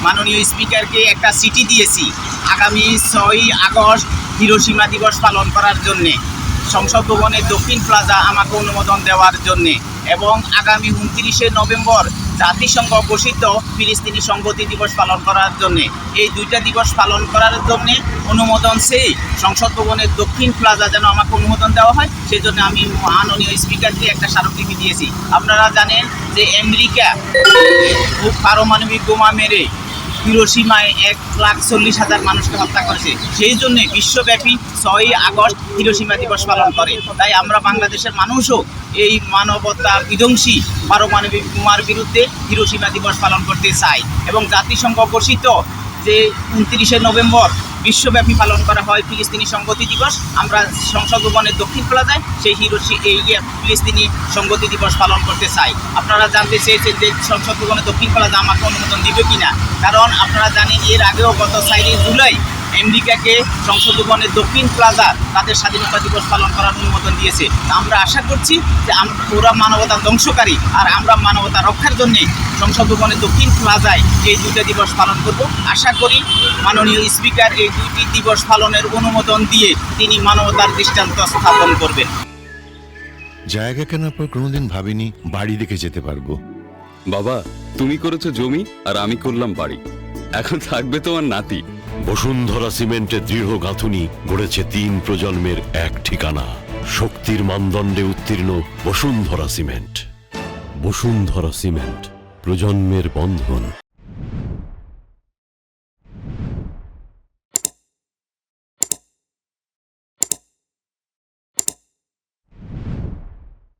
মাননীয় স্পিকারকে একটা চিঠি দিয়েছি আগামী 6ই আগস্ট হিরোশিমা দিবস পালন করার জন্যে সংসদ ভবনের দক্ষিণ প্লাজা আমাকে অনুমোদন দেওয়ার জন্যে এবং আগামী 29শে নভেম্বর জাতিসংঘ ঘোষিত ফিলিস্তিনি সংহতি দিবস পালন করার জন্যে এই দুইটা দিবস পালন করার জন্যে অনুমোদন সেই সংসদ ভবনের দক্ষিণ প্লাজা যেন আমাকে অনুমোদন দেওয়া হয় সেই জন্য আমি মাননীয় স্পিকারকে একটা স্মারকলিপি দিয়েছি। আপনারা জানেন যে আমেরিকা পারমাণবিক বোমা মেরে হিরোশিমায় 1,40,000 মানুষকে হত্যা করেছে, সেই জন্যে বিশ্বব্যাপী 6ই আগস্ট হিরোশিমা দিবস পালন করে। তাই আমরা বাংলাদেশের মানুষও এই মানবতা বিধ্বংসী পারমাণবিক বোমার বিরুদ্ধে হিরোশিমা দিবস পালন করতে চাই এবং জাতিসংঘ ঘোষিত যে 29শে নভেম্বর বিশ্বব্যাপী পালন করা হয় ফিলিস্তিনি সংহতি দিবস, আমরা সংসদ ভবনের দক্ষিণ প্লাজায় সেই ফিলিস্তিনি সংহতি দিবস পালন করতে চাই। আপনারা জানতে চেয়েছেন যে সংসদ ভবনের দক্ষিণ প্লাজা আমাকে অনুমোদন দিবে কিনা, কারণ আপনারা জানেন এর আগেও গত 4 জুলাই আমেরিকাকে সংসদ ভবনের দক্ষিণ প্লাজা তাদের স্বাধীনতা দিবস পালন করার অনুমোদন দিয়েছে। আমরা আশা করছি যে ওরা মানবতা ধ্বংসকারী আর আমরা মানবতা রক্ষার জন্যে সংসদ ভবনের দক্ষিণ প্লাজায় এই দুইটা দিবস পালন করব। আশা করি মাননীয় স্পিকার এই দুইটি দিবস পালনের অনুমোদন দিয়ে তিনি মানবতার দৃষ্টান্ত স্থাপন করবেন। জায়গা কেনার পর কোনোদিন ভাবিনি বাড়ি দেখে যেতে পারবো। বাবা, তুমি করেছো জমি আর আমি করলাম বাড়ি, এখন থাকবে তোমার নাতি। বসুন্ধরা সিমেন্টের দৃঢ় গাঁথুনি গড়েছে 3 প্রজন্মের এক ঠিকানা। শক্তির মানদণ্ডে উত্তীর্ণ বসুন্ধরা সিমেন্ট। বসুন্ধরা সিমেন্ট, প্রজন্মের বন্ধন।